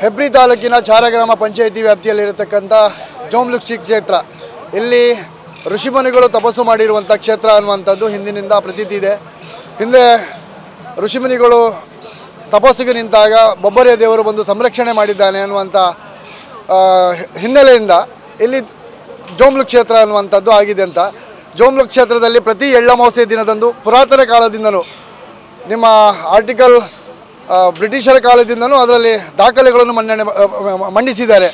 ಹೆಬ್ರಿ ತಾಲೂಕಿನ ಚಾರ ಗ್ರಾಮ ಪಂಚಾಯಿತಿ ವ್ಯಾಪ್ತಿಯಲ್ಲಿರತಕ್ಕಂಥ ಜೋಮ್ಲುಕ್ ಶ್ರೀ ಕ್ಷೇತ್ರ, ಇಲ್ಲಿ ಋಷಿಮುನಿಗಳು ತಪಸ್ಸು ಮಾಡಿರುವಂಥ ಕ್ಷೇತ್ರ ಅನ್ನುವಂಥದ್ದು ಹಿಂದಿನಿಂದ ಪ್ರತೀತಿ ಇದೆ. ಹಿಂದೆ ಋಷಿಮುನಿಗಳು ತಪಸ್ಸಿಗೆ ನಿಂತಾಗ ಬೊಬ್ಬರಿಯ ದೇವರು ಬಂದು ಸಂರಕ್ಷಣೆ ಮಾಡಿದ್ದಾನೆ ಅನ್ನುವಂಥ ಹಿನ್ನೆಲೆಯಿಂದ ಇಲ್ಲಿ ಜೋಮ್ಲುಕ್ ಕ್ಷೇತ್ರ ಅನ್ನುವಂಥದ್ದು ಆಗಿದೆ ಅಂತ. ಜೋಮ್ಲುಕ್ ಕ್ಷೇತ್ರದಲ್ಲಿ ಪ್ರತಿ ಎಳ್ಳಮಾವಾಸ್ಯೆ ದಿನದಂದು ಪುರಾತನ ಕಾಲದಿಂದಲೂ ನಿಮ್ಮ ಆರ್ಟಿಕಲ್ ಬ್ರಿಟಿಷರ ಕಾಲದಿಂದಲೂ ಅದರಲ್ಲಿ ದಾಖಲೆಗಳನ್ನು ಮಂಡಿಸಿದ್ದಾರೆ.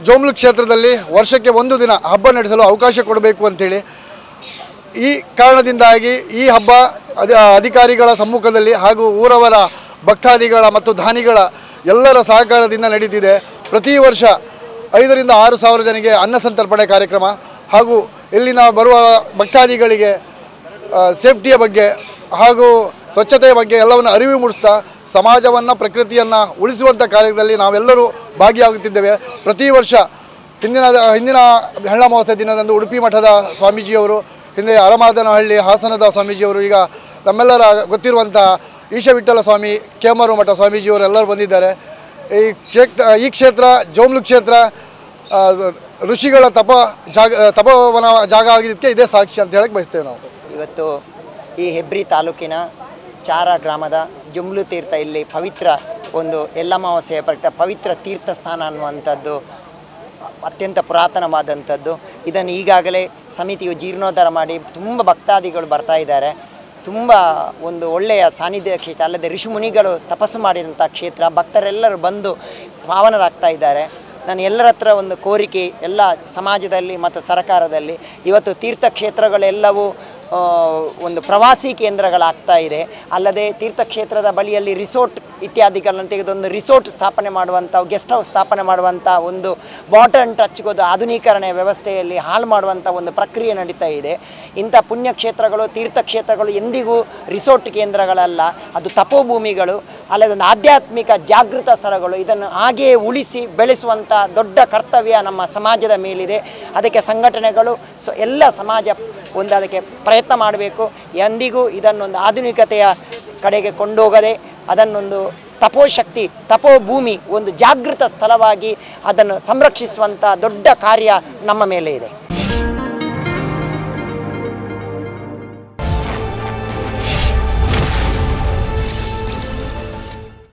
ಜೋಮ್ಲುಕ್ ಕ್ಷೇತ್ರದಲ್ಲಿ ವರ್ಷಕ್ಕೆ ಒಂದು ದಿನ ಹಬ್ಬ ನಡೆಸಲು ಅವಕಾಶ ಕೊಡಬೇಕು ಅಂಥೇಳಿ. ಈ ಕಾರಣದಿಂದಾಗಿ ಈ ಹಬ್ಬ ಅಧಿಕಾರಿಗಳ ಸಮ್ಮುಖದಲ್ಲಿ ಹಾಗೂ ಊರವರ ಭಕ್ತಾದಿಗಳ ಮತ್ತು ದಾನಿಗಳ ಎಲ್ಲರ ಸಹಕಾರದಿಂದ ನಡೀತಿದೆ. ಪ್ರತಿ ವರ್ಷ 5 ರಿಂದ 6 ಸಾವಿರ ಜನರಿಗೆ ಅನ್ನ ಸಂತರ್ಪಣೆ ಕಾರ್ಯಕ್ರಮ ಹಾಗೂ ಇಲ್ಲಿನ ಬರುವ ಭಕ್ತಾದಿಗಳಿಗೆ ಸೇಫ್ಟಿಯ ಬಗ್ಗೆ ಹಾಗೂ ಸ್ವಚ್ಛತೆಯ ಬಗ್ಗೆ ಎಲ್ಲವನ್ನು ಅರಿವು ಮೂಡಿಸ್ತಾ ಸಮಾಜವನ್ನು ಪ್ರಕೃತಿಯನ್ನು ಉಳಿಸುವಂಥ ಕಾರ್ಯದಲ್ಲಿ ನಾವೆಲ್ಲರೂ ಭಾಗಿಯಾಗುತ್ತಿದ್ದೇವೆ. ಪ್ರತಿ ವರ್ಷ ಹಿಂದಿನ ಎಳ್ಳಮಾವಾಸ್ಯೆ ದಿನದಂದು ಉಡುಪಿ ಮಠದ ಸ್ವಾಮೀಜಿಯವರು, ಹಿಂದೆ ಅರಮಾದನಹಳ್ಳಿ ಹಾಸನದ ಸ್ವಾಮೀಜಿಯವರು, ಈಗ ನಮ್ಮೆಲ್ಲರ ಗೊತ್ತಿರುವಂಥ ಈಶವಿಠಲ ಸ್ವಾಮಿ ಕೇಮರು ಮಠ ಸ್ವಾಮೀಜಿಯವರು ಎಲ್ಲರೂ ಬಂದಿದ್ದಾರೆ. ಈ ಕ್ಷೇತ್ರ ಜೋಮ್ಲುಕ್ ಕ್ಷೇತ್ರ ಋಷಿಗಳ ತಪೋವನ ಜಾಗ ಆಗಿದ್ದಕ್ಕೆ ಇದೇ ಸಾಕ್ಷಿ ಅಂತ ಹೇಳಕ್ಕೆ ಬಯಸ್ತೇವೆ ನಾವು. ಇವತ್ತು ಈ ಹೆಬ್ರಿ ತಾಲೂಕಿನ ಚಾರ ಗ್ರಾಮದ ಜೋಮ್ಲು ತೀರ್ಥ ಇಲ್ಲಿ ಪವಿತ್ರ ಒಂದು ಎಳ್ಳಮಾವಾಸ್ಯೆಯ ಪ್ರಯುಕ್ತ ಪವಿತ್ರ ತೀರ್ಥ ಸ್ಥಾನ ಅನ್ನುವಂಥದ್ದು ಅತ್ಯಂತ ಪುರಾತನವಾದಂಥದ್ದು. ಇದನ್ನು ಈಗಾಗಲೇ ಸಮಿತಿಯು ಜೀರ್ಣೋದ್ಧಾರ ಮಾಡಿ ತುಂಬ ಭಕ್ತಾದಿಗಳು ಬರ್ತಾ ಇದ್ದಾರೆ. ತುಂಬ ಒಂದು ಒಳ್ಳೆಯ ಸಾನ್ನಿಧ್ಯ ಕ್ಷೇತ್ರ, ಅಲ್ಲದೆ ಋಷಿಮುನಿಗಳು ತಪಸ್ಸು ಮಾಡಿದಂಥ ಕ್ಷೇತ್ರ. ಭಕ್ತರೆಲ್ಲರೂ ಬಂದು ಪಾವನರಾಗ್ತಾ ಇದ್ದಾರೆ. ನಾನು ಎಲ್ಲರ ಹತ್ರ ಒಂದು ಕೋರಿಕೆ, ಎಲ್ಲ ಸಮಾಜದಲ್ಲಿ ಮತ್ತು ಸರ್ಕಾರದಲ್ಲಿ ಇವತ್ತು ತೀರ್ಥಕ್ಷೇತ್ರಗಳೆಲ್ಲವೂ ಒಂದು ಪ್ರವಾಸಿ ಕೇಂದ್ರಗಳಾಗ್ತಾ ಇದೆ. ಅಲ್ಲದೆ ತೀರ್ಥಕ್ಷೇತ್ರದ ಬಳಿಯಲ್ಲಿ ರಿಸೋರ್ಟ್ ಇತ್ಯಾದಿಗಳನ್ನು ತೆಗೆದೊಂದು ರಿಸೋರ್ಟ್ ಸ್ಥಾಪನೆ ಮಾಡುವಂಥ, ಗೆಸ್ಟ್ ಹೌಸ್ ಸ್ಥಾಪನೆ ಮಾಡುವಂಥ ಒಂದು ಬಾಟನ್ ಟಚ್ಗೋದು ಆಧುನೀಕರಣ ವ್ಯವಸ್ಥೆಯಲ್ಲಿ ಹಾಳು ಮಾಡುವಂಥ ಒಂದು ಪ್ರಕ್ರಿಯೆ ನಡೀತಾ ಇದೆ. ಇಂಥ ಪುಣ್ಯಕ್ಷೇತ್ರಗಳು, ತೀರ್ಥಕ್ಷೇತ್ರಗಳು ಎಂದಿಗೂ ರಿಸೋರ್ಟ್ ಕೇಂದ್ರಗಳಲ್ಲ, ಅದು ತಪೋಭೂಮಿಗಳು, ಅಲ್ಲದೆ ಒಂದು ಆಧ್ಯಾತ್ಮಿಕ ಜಾಗೃತ ಸ್ಥಳಗಳು. ಇದನ್ನು ಹಾಗೆಯೇ ಉಳಿಸಿ ಬೆಳೆಸುವಂಥ ದೊಡ್ಡ ಕರ್ತವ್ಯ ನಮ್ಮ ಸಮಾಜದ ಮೇಲಿದೆ. ಅದಕ್ಕೆ ಸಂಘಟನೆಗಳು ಎಲ್ಲ ಸಮಾಜ ಒಂದು ಅದಕ್ಕೆ ಪ್ರಯತ್ನ ಮಾಡಬೇಕು. ಎಂದಿಗೂ ಇದನ್ನೊಂದು ಆಧುನಿಕತೆಯ ಕಡೆಗೆ ಕೊಂಡೋಗದೆ ಅದನ್ನೊಂದು ತಪೋಶಕ್ತಿ, ತಪೋಭೂಮಿ, ಒಂದು ಜಾಗೃತ ಸ್ಥಳವಾಗಿ ಅದನ್ನು ಸಂರಕ್ಷಿಸುವಂಥ ದೊಡ್ಡ ಕಾರ್ಯ ನಮ್ಮ ಮೇಲೆ ಇದೆ.